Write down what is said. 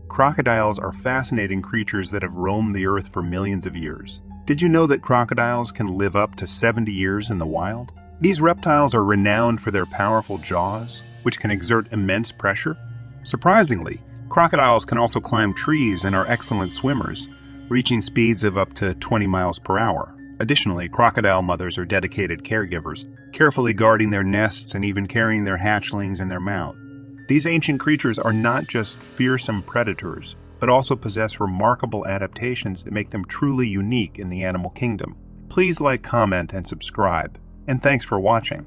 Crocodiles are fascinating creatures that have roamed the earth for millions of years. Did you know that crocodiles can live up to 70 years in the wild? These reptiles are renowned for their powerful jaws, which can exert immense pressure. Surprisingly, crocodiles can also climb trees and are excellent swimmers, reaching speeds of up to 20 miles per hour. Additionally, crocodile mothers are dedicated caregivers, carefully guarding their nests and even carrying their hatchlings in their mouth. These ancient creatures are not just fearsome predators, but also possess remarkable adaptations that make them truly unique in the animal kingdom. Please like, comment, and subscribe. And thanks for watching.